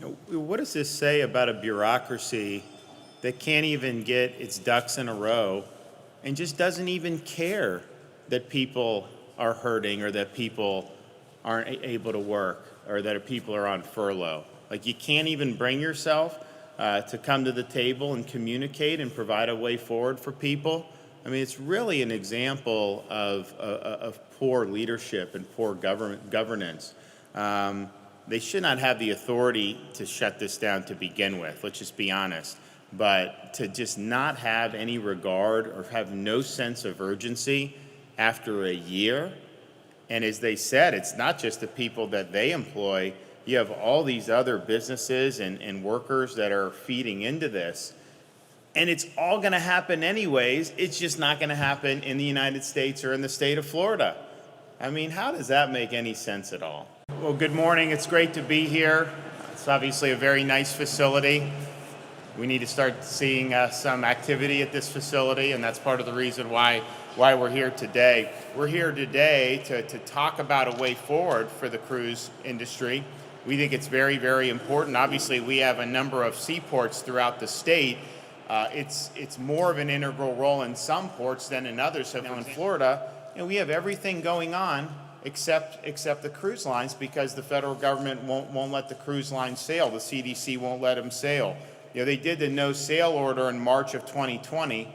What does this say about a bureaucracy that can't even get its ducks in a row and just doesn't even care that people are hurting or that people aren't able to work or that people are on furlough? Like, you can't even bring yourself to come to the table and communicate and provide a way forward for people. I mean, it's really an example of poor leadership and poor governance. They should not have the authority to shut this down to begin with, let's just be honest. But to just not have any regard or have no sense of urgency after a year, and as they said, it's not just the people that they employ, you have all these other businesses and workers that are feeding into this. And it's all gonna happen anyways, it's just not gonna happen in the United States or in the state of Florida. I mean, how does that make any sense at all? Well, good morning. It's great to be here. It's obviously a very nice facility. We need to start seeing some activity at this facility, and that's part of the reason why we're here today. We're here today to talk about a way forward for the cruise industry. We think it's very, very important. Obviously, we have a number of seaports throughout the state. It's more of an integral role in some ports than in others. So now in Florida, we have everything going on except the cruise lines, because the federal government won't let the cruise lines sail. The CDC won't let them sail. They did the no sail order in March of 2020.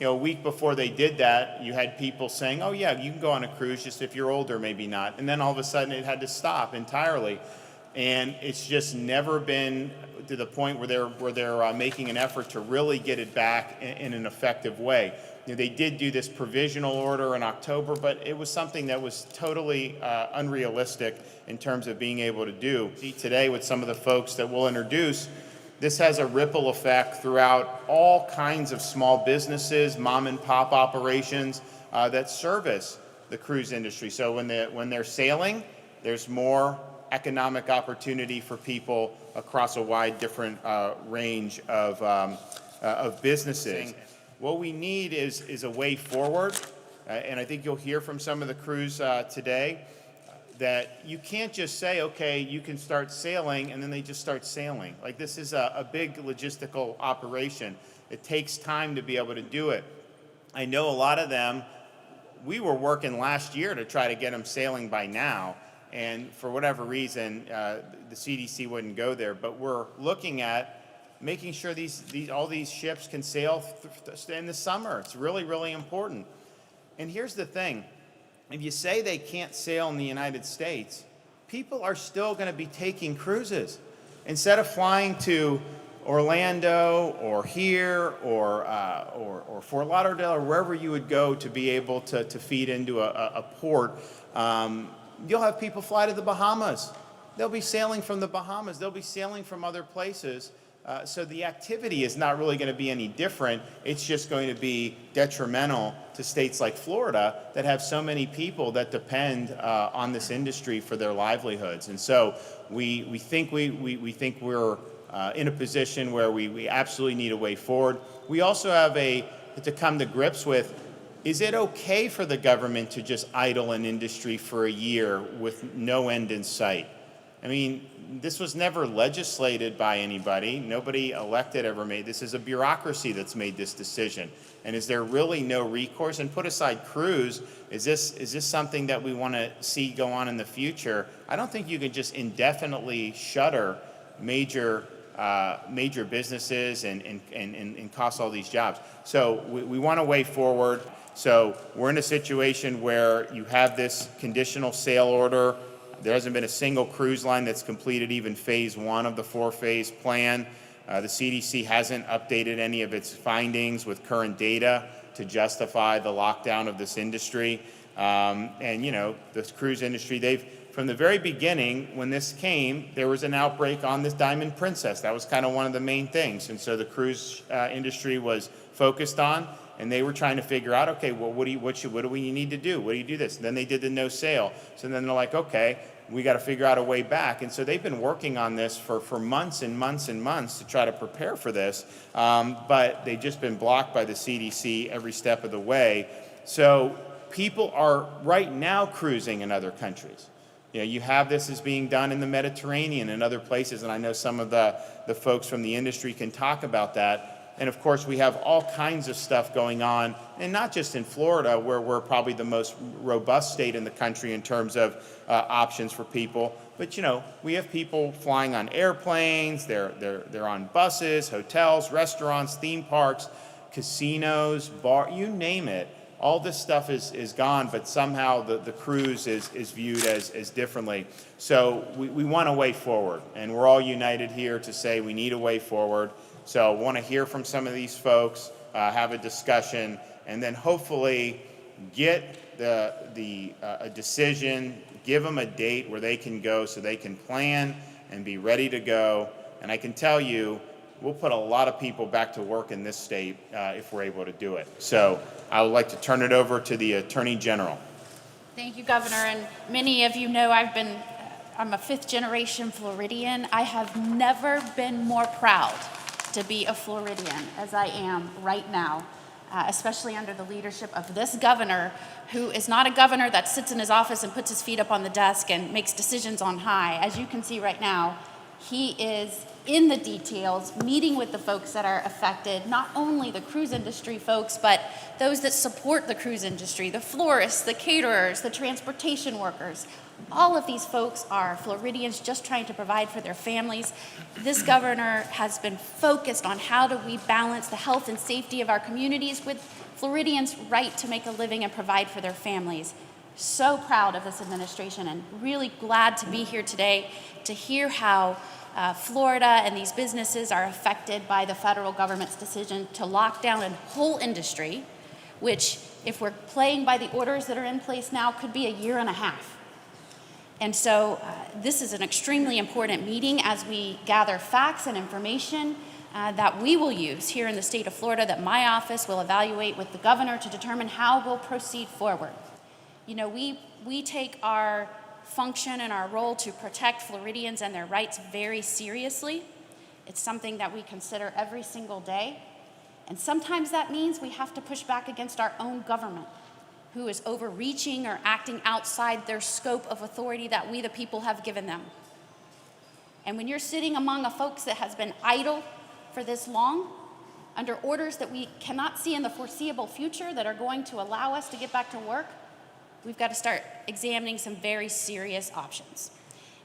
A week before they did that, you had people saying, "Oh yeah, you can go on a cruise, just if you're older, maybe not." And then all of a sudden, it had to stop entirely. And it's just never been to the point where they're making an effort to really get it back in an effective way. They did do this provisional order in October, but it was something that was totally unrealistic in terms of being able to do. Today, with some of the folks that we'll introduce, this has a ripple effect throughout all kinds of small businesses, mom and pop operations that service the cruise industry. So when they're sailing, there's more economic opportunity for people across a wide different range of businesses. What we need is a way forward, and I think you'll hear from some of the crews today that you can't just say, okay, you can start sailing, and then they just start sailing. Like, this is a big logistical operation. It takes time to be able to do it. I know a lot of them, we were working last year to try to get them sailing by now, and for whatever reason, the CDC wouldn't go there. But we're looking at making sure all these ships can sail in the summer. It's really, really important. And here's the thing. If you say they can't sail in the United States, people are still going to be taking cruises. Instead of flying to Orlando or here or Fort Lauderdale or wherever you would go to be able to feed into a port, you'll have people fly to the Bahamas. They'll be sailing from the Bahamas. They'll be sailing from other places. So the activity is not really going to be any different. It's just going to be detrimental to states like Florida that have so many people that depend on this industry for their livelihoods. And so we think we're in a position where we absolutely need a way forward. We also have to come to grips with, is it okay for the government to just idle an industry for a year with no end in sight? I mean, this was never legislated by anybody. Nobody elected ever made. This is a bureaucracy that's made this decision. And is there really no recourse? And put aside cruise, is this something that we want to see go on in the future? I don't think you can just indefinitely shutter major businesses and cost all these jobs. So we want a way forward. So we're in a situation where you have this conditional sail order. There hasn't been a single cruise line that's completed even phase 1 of the 4-phase plan. The CDC hasn't updated any of its findings with current data to justify the lockdown of this industry. And the cruise industry, from the very beginning, when this came, there was an outbreak on this Diamond Princess. That was kind of one of the main things. And so the cruise industry was focused on, and they were trying to figure out, okay, well, what do we need to do? What do you do this? And then they did the no sail. So then they're like, okay, we got to figure out a way back. And so they've been working on this for months and months and months to try to prepare for this. But they've just been blocked by the CDC every step of the way. So people are right now cruising in other countries. You have this as being done in the Mediterranean and other places, and I know some of the folks from the industry can talk about that. And of course, we have all kinds of stuff going on, and not just in Florida, where we're probably the most robust state in the country in terms of options for people. But we have people flying on airplanes, they're on buses, hotels, restaurants, theme parks, casinos, you name it. All this stuff is gone, but somehow the cruise is viewed as differently. So we want a way forward, and we're all united here to say we need a way forward. So I want to hear from some of these folks, have a discussion, and then hopefully get a decision, give them a date where they can go so they can plan and be ready to go. And I can tell you, we'll put a lot of people back to work in this state if we're able to do it. So I would like to turn it over to the Attorney General. Thank you, Governor. And many of you know I'm a fifth-generation Floridian. I have never been more proud to be a Floridian as I am right now, especially under the leadership of this governor, who is not a governor that sits in his office and puts his feet up on the desk and makes decisions on high. As you can see right now, he is in the details, meeting with the folks that are affected, not only the cruise industry folks, but those that support the cruise industry, the florists, the caterers, the transportation workers. All of these folks are Floridians just trying to provide for their families. This governor has been focused on how do we balance the health and safety of our communities with Floridians' right to make a living and provide for their families. So proud of this administration and really glad to be here today to hear how Florida and these businesses are affected by the federal government's decision to lock down a whole industry, which, if we're playing by the orders that are in place now, could be a year and a half. And so this is an extremely important meeting as we gather facts and information that we will use here in the state of Florida, that my office will evaluate with the governor to determine how we'll proceed forward. We take our function and our role to protect Floridians and their rights very seriously. It's something that we consider every single day. And sometimes that means we have to push back against our own government, who is overreaching or acting outside their scope of authority that we, the people, have given them. And when you're sitting among a folks that has been idle for this long, under orders that we cannot see in the foreseeable future that are going to allow us to get back to work, we've got to start examining some very serious options.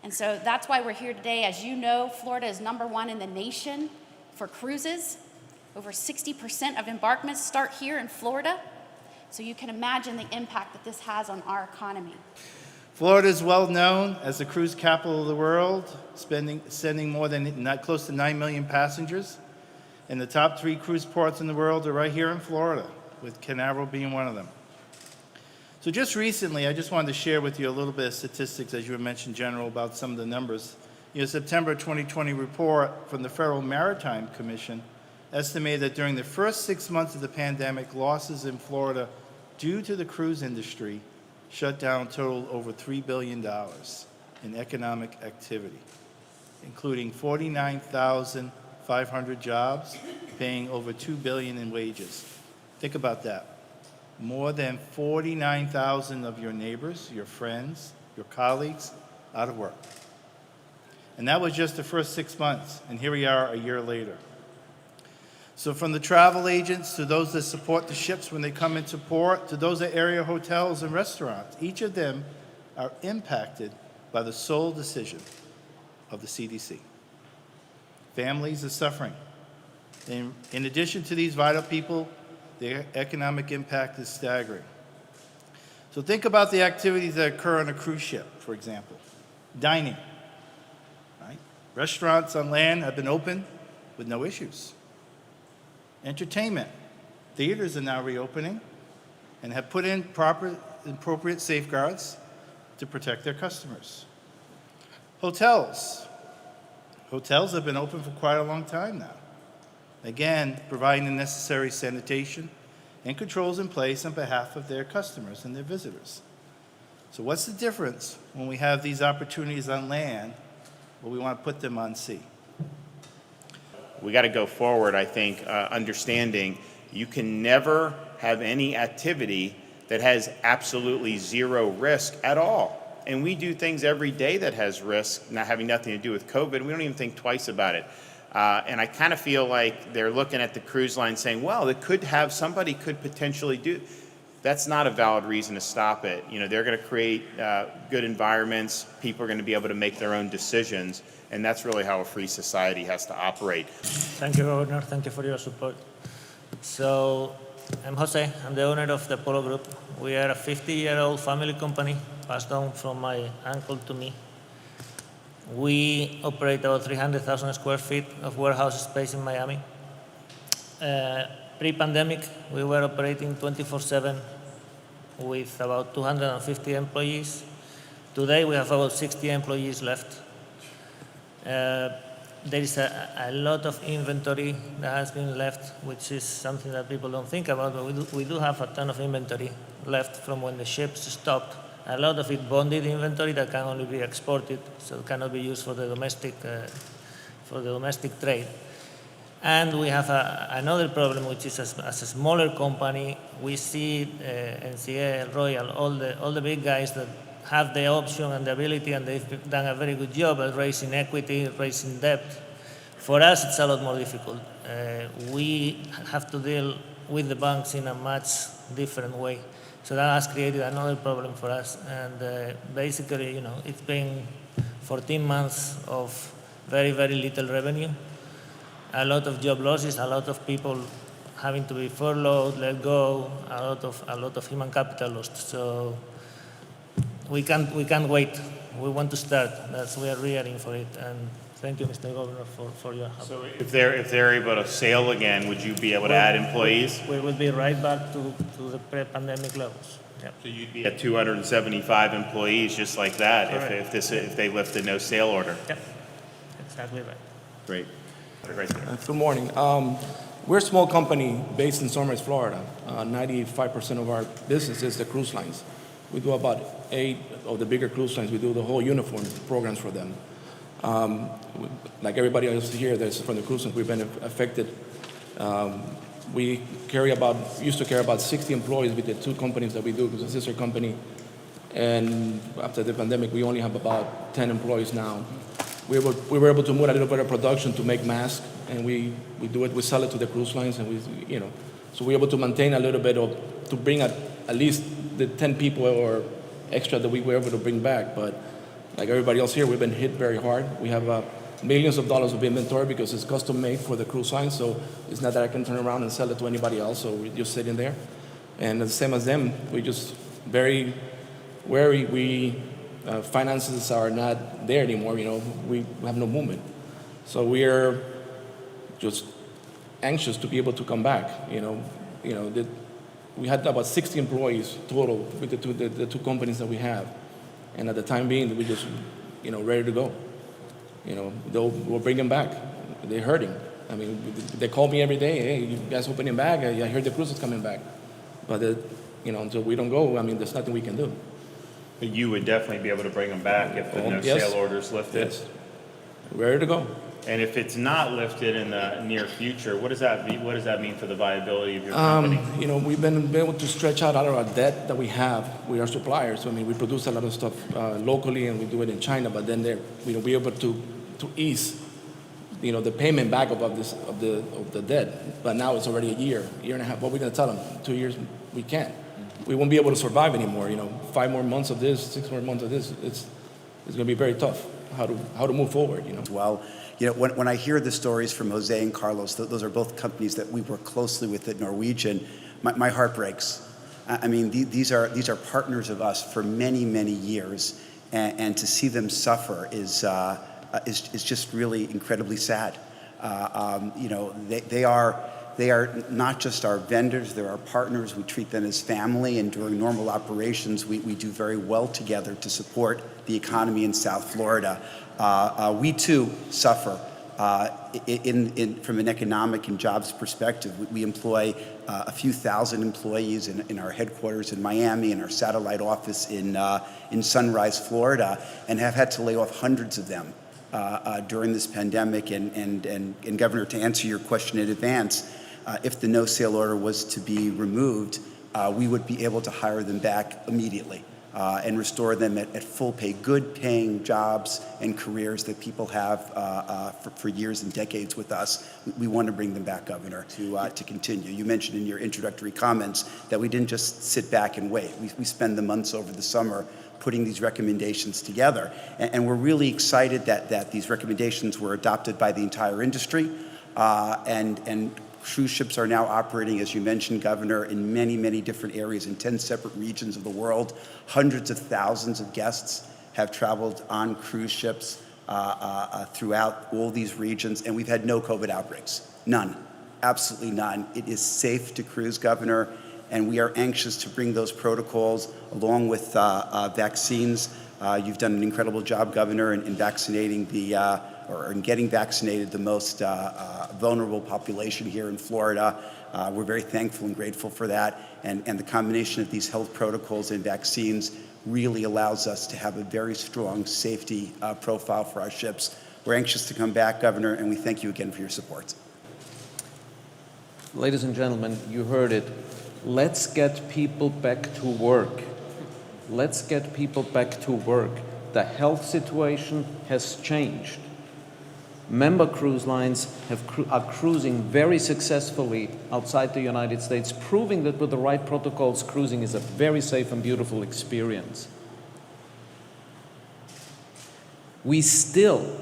And so that's why we're here today. As you know, Florida is #1 in the nation for cruises. Over 60% of embarkments start here in Florida. So you can imagine the impact that this has on our economy. Florida is well known as the cruise capital of the world, sending more than close to 9 million passengers. And the top 3 cruise ports in the world are right here in Florida, with Canaveral being one of them. So just recently, I just wanted to share with you a little bit of statistics, as you mentioned, General, about some of the numbers. September 2020 report from the Federal Maritime Commission estimated that during the first 6 months of the pandemic, losses in Florida due to the cruise industry shutdown totaled over $3 billion in economic activity, including 49,500 jobs, paying over $2 billion in wages. Think about that. More than 49,000 of your neighbors, your friends, your colleagues, out of work. And that was just the first 6 months, and here we are a year later. So from the travel agents to those that support the ships when they come into port, to those at area hotels and restaurants, each of them are impacted by the sole decision of the CDC. Families are suffering. And in addition to these vital people, the economic impact is staggering. So think about the activities that occur on a cruise ship, for example. Dining, right? Restaurants on land have been open with no issues. Entertainment. Theaters are now reopening and have put in appropriate safeguards to protect their customers. Hotels. Hotels have been open for quite a long time now. Again, providing the necessary sanitation and controls in place on behalf of their customers and their visitors. So what's the difference when we have these opportunities on land, but we want to put them on sea? We got to go forward, I think, understanding you can never have any activity that has absolutely zero risk at all. And we do things every day that has risk, not having nothing to do with COVID. We don't even think twice about it. And I kind of feel like they're looking at the cruise line saying, well, it could have, somebody could potentially do. That's not a valid reason to stop it. You know, they're going to create good environments. People are going to be able to make their own decisions. And that's really how a free society has to operate. Thank you, Governor. Thank you for your support. So, I'm Jose. I'm the owner of the Polo Group. We are a 50-year-old family company passed down from my uncle to me. We operate about 300,000 square feet of warehouse space in Miami. Pre-pandemic, we were operating 24/7 with about 250 employees. Today, we have about 60 employees left. There is a lot of inventory that has been left, which is something that people don't think about, but we do have a ton of inventory left from when the ships stopped. A lot of it bonded inventory that can only be exported, so it cannot be used for the domestic trade. And we have another problem, which is as a smaller company, we see NCA, Royal, all the big guys that have the option and the ability, and they've done a very good job at raising equity, raising debt. For us, it's a lot more difficult. We have to deal with the banks in a much different way. So that has created another problem for us. And basically, you know, it's been 14 months of very, very little revenue, a lot of job losses, a lot of people having to be furloughed, let go, a lot of human capital lost. So we can't wait. We want to start. We are rearing for it. And thank you, Mr. Governor, for your help. So if they're able to sail again, would you be able to add employees? We will be right back to the pre-pandemic levels. Yeah. So you'd be at 275 employees just like that Correct. if they lift the no sail order. Yep. Exactly right. Great. Right there. Good morning. We're a small company based in Somers, Florida. 95% of our business is the cruise lines. We do about 8 of the bigger cruise lines. We do the whole uniform programs for them. Like everybody else here that's from the cruise lines, we've been affected. We used to carry about 60 employees with the 2 companies that we do, because it's a sister company. And after the pandemic, we only have about 10 employees now. We were able to move a little bit of production to make masks, and we sell it to the cruise lines, and so we're able to maintain a little bit to bring at least the 10 people or extra that we were able to bring back. But like everybody else here, we've been hit very hard. We have millions of dollars of inventory because it's custom made for the cruise line, so it's not that I can turn around and sell it to anybody else, so we're just sitting there. And the same as them, we just very wary. Finances are not there anymore, we have no movement. So we are just anxious to be able to come back, we had about 60 employees total with the 2 companies that we have. And at the time being, we just, ready to go. We'll bring them back. They're hurting. I mean, they call me every day, hey, you guys opening back? I heard the cruise is coming back. But, until we don't go, I mean, there's nothing we can do. But you would definitely be able to bring them back if the no Yes. sail order is lifted. Yes. Ready to go. And if it's not lifted in the near future, what does that mean? What does that mean for the viability of your company? We've been able to stretch out all of our debt that we have with our suppliers. I mean, we produce a lot of stuff locally, and we do it in China. But then we're able to ease, the payment back of the debt. But now it's already a year and a half. What are we going to tell them? 2 years? We can't. We won't be able to survive anymore. 5 more months of this, 6 more months of this. It's going to be very tough. How to move forward. Well, when I hear the stories from Jose and Carlos, those are both companies that we work closely with at Norwegian. My heart breaks. I mean, these are partners of us for many, many years, and to see them suffer is just really incredibly sad. They are not just our vendors, they're our partners. We treat them as family, and during normal operations, we do very well together to support the economy in South Florida. We too suffer from an economic and jobs perspective. We employ a few thousand employees in our headquarters in Miami and our satellite office in Sunrise, Florida, and have had to lay off hundreds of them during this pandemic. And Governor, to answer your question in advance, if the no sail order was to be removed, we would be able to hire them back immediately. and restore them at full pay, good paying jobs and careers that people have for years and decades with us. We want to bring them back, Governor, to continue. You mentioned in your introductory comments that we didn't just sit back and wait. We spend the months over the summer putting these recommendations together. And we're really excited that these recommendations were adopted by the entire industry. And cruise ships are now operating, as you mentioned, Governor, in many, many different areas in 10 separate regions of the world. Hundreds of thousands of guests have traveled on cruise ships throughout all these regions, and we've had no COVID outbreaks. None. Absolutely none. It is safe to cruise, Governor, and we are anxious to bring those protocols along with vaccines. You've done an incredible job, Governor, in vaccinating or in getting vaccinated the most vulnerable population here in Florida. We're very thankful and grateful for that. And the combination of these health protocols and vaccines really allows us to have a very strong safety profile for our ships. We're anxious to come back, Governor, and we thank you again for your support. Ladies and gentlemen, you heard it. Let's get people back to work. Let's get people back to work. The health situation has changed. Member cruise lines are cruising very successfully outside the United States, proving that with the right protocols, cruising is a very safe and beautiful experience. We still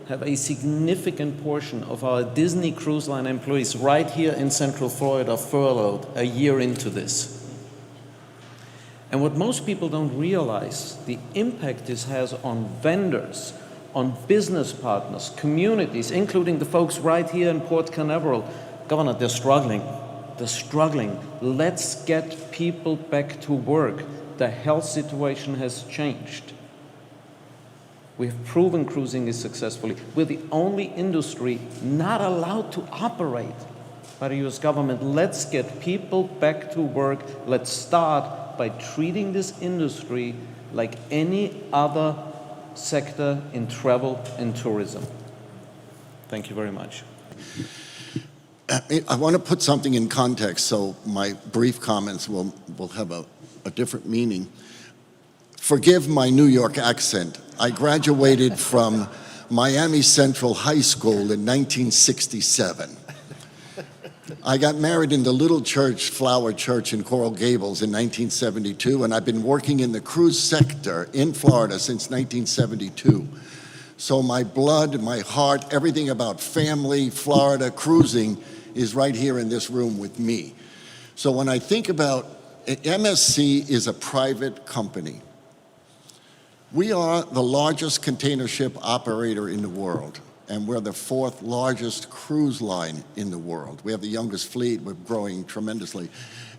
have a significant portion of our Disney Cruise Line employees right here in Central Florida furloughed a year into this. And what most people don't realize, the impact this has on vendors, on business partners, communities, including the folks right here in Port Canaveral. Governor, they're struggling. They're struggling. Let's get people back to work. The health situation has changed. We have proven cruising is successfully. We're the only industry not allowed to operate by the US government. Let's get people back to work. Let's start by treating this industry like any other sector in travel and tourism. Thank you very much. I want to put something in context so my brief comments will have a different meaning. Forgive my New York accent. I graduated from Miami Central High School in 1967. I got married in the little church, Flower Church in Coral Gables in 1972, and I've been working in the cruise sector in Florida since 1972. So my blood, my heart, everything about family, Florida, cruising is right here in this room with me. So when I think about it, MSC is a private company. We are the largest container ship operator in the world, and we're the fourth largest cruise line in the world. We have the youngest fleet. We're growing tremendously.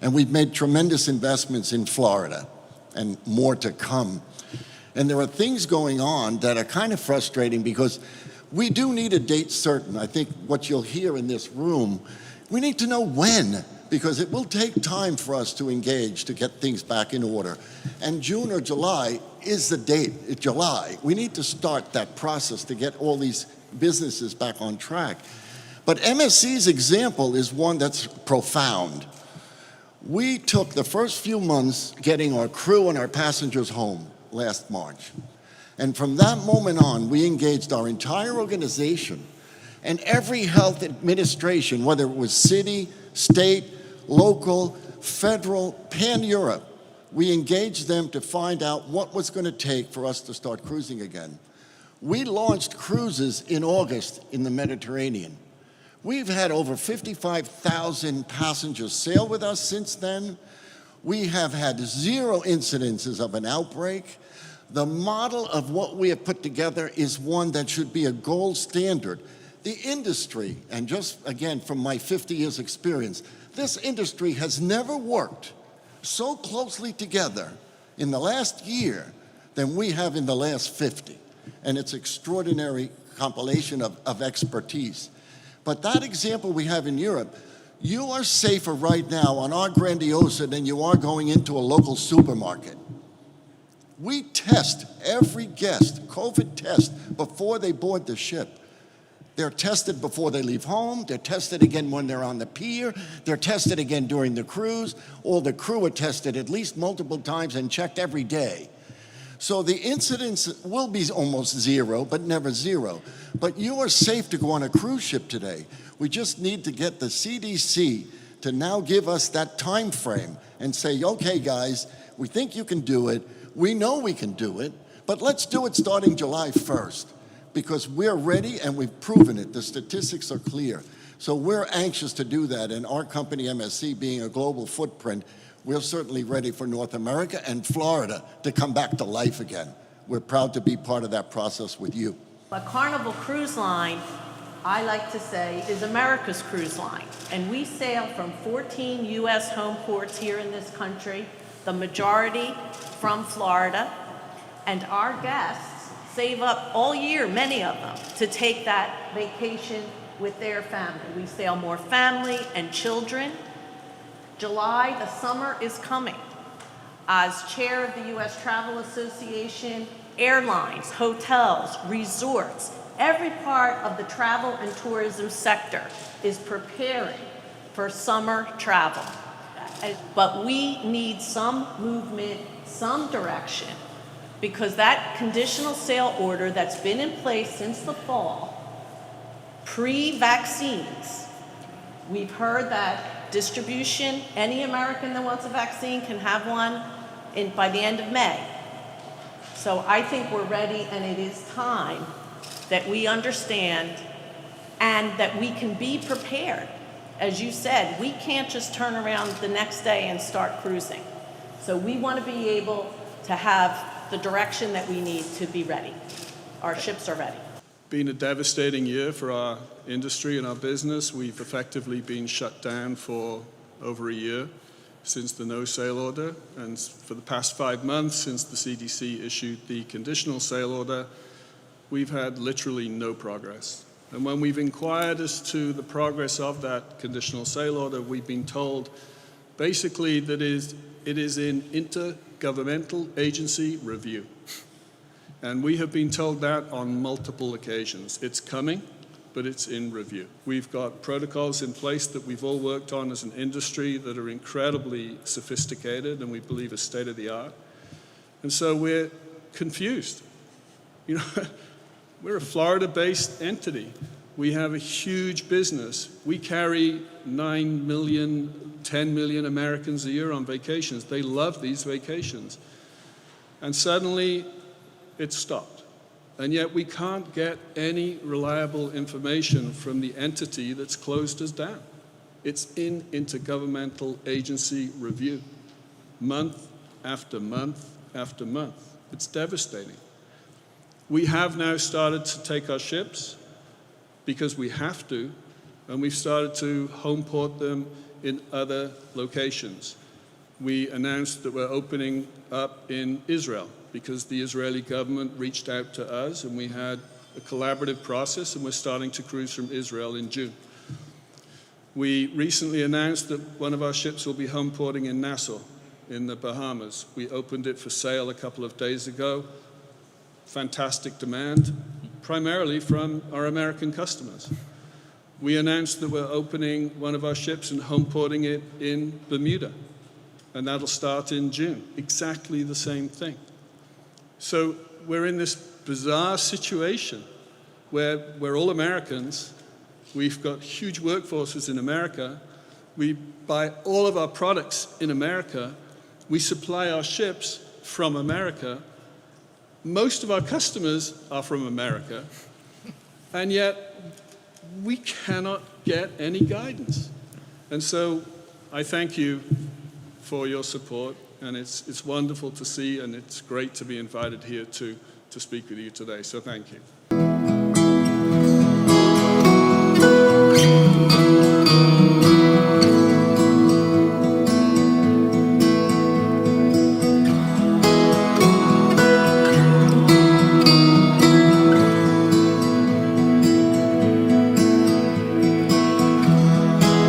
And we've made tremendous investments in Florida and more to come. And there are things going on that are kind of frustrating because we do need a date certain. I think what you'll hear in this room, we need to know when, because it will take time for us to engage to get things back in order. And June or July is the date, July. We need to start that process to get all these businesses back on track. But MSC's example is one that's profound. We took the first few months getting our crew and our passengers home last March. And from that moment on, we engaged our entire organization and every health administration, whether it was city, state, local, federal, pan-Europe, we engaged them to find out what was going to take for us to start cruising again. We launched cruises in August in the Mediterranean. We've had over 55,000 passengers sail with us since then. We have had 0 incidences of an outbreak. The model of what we have put together is one that should be a gold standard. The industry, and just again from my 50 years experience, this industry has never worked so closely together in the last year than we have in the last 50. And it's extraordinary compilation of expertise. But that example we have in Europe, you are safer right now on our Grandiosa than you are going into a local supermarket. We test every guest, COVID test, before they board the ship. They're tested before they leave home. They're tested again when they're on the pier. They're tested again during the cruise. All the crew are tested at least multiple times and checked every day. So the incidence will be almost zero, but never zero. But you are safe to go on a cruise ship today. We just need to get the CDC to now give us that time frame and say, okay, guys, we think you can do it. We know we can do it, but let's do it starting July 1st. Because we're ready and we've proven it. The statistics are clear. So we're anxious to do that, and our company, MSC, being a global footprint, we're certainly ready for North America and Florida to come back to life again. We're proud to be part of that process with you. A Carnival Cruise Line, I like to say, is America's cruise line. And we sail from 14 U.S. home ports here in this country, the majority from Florida, and our guests save up all year, many of them, to take that vacation with their family. We sail more family and children. July, the summer is coming. As chair of the U.S. Travel Association, airlines, hotels, resorts, every part of the travel and tourism sector is preparing for summer travel. But we need some movement, some direction, because that conditional sale order that's been in place since the fall, pre-vaccines, we've heard that distribution, any American that wants a vaccine can have one by the end of May. So I think we're ready, and it is time that we understand and that we can be prepared. As you said, we can't just turn around the next day and start cruising. So we want to be able to have the direction that we need to be ready. Our ships are ready. Been a devastating year for our industry and our business. We've effectively been shut down for over a year since the no sale order, and for the past 5 months since the CDC issued the conditional sale order, we've had literally no progress. And when we've inquired as to the progress of that conditional sale order, we've been told basically that it is in intergovernmental agency review. And we have been told that on multiple occasions. It's coming, but it's in review. We've got protocols in place that we've all worked on as an industry that are incredibly sophisticated and we believe are state of the art. And so we're confused. You know, we're a Florida-based entity. We have a huge business. We carry 9 million, 10 million Americans a year on vacations. They love these vacations. And suddenly, it stopped. And yet we can't get any reliable information from the entity that's closed us down. It's in intergovernmental agency review, month after month after month. It's devastating. We have now started to take our ships because we have to, and we've started to home port them in other locations. We announced that we're opening up in Israel because the Israeli government reached out to us and we had a collaborative process, and we're starting to cruise from Israel in June. We recently announced that one of our ships will be home porting in Nassau in the Bahamas. We opened it for sale a couple of days ago. Fantastic demand, primarily from our American customers. We announced that we're opening one of our ships and home porting it in Bermuda, and that'll start in June. Exactly the same thing. So we're in this bizarre situation where we're all Americans, we've got huge workforces in America, we buy all of our products in America, we supply our ships from America, most of our customers are from America, and yet we cannot get any guidance. And so I thank you for your support, and it's wonderful to see, and it's great to be invited here to speak with you today. So thank you.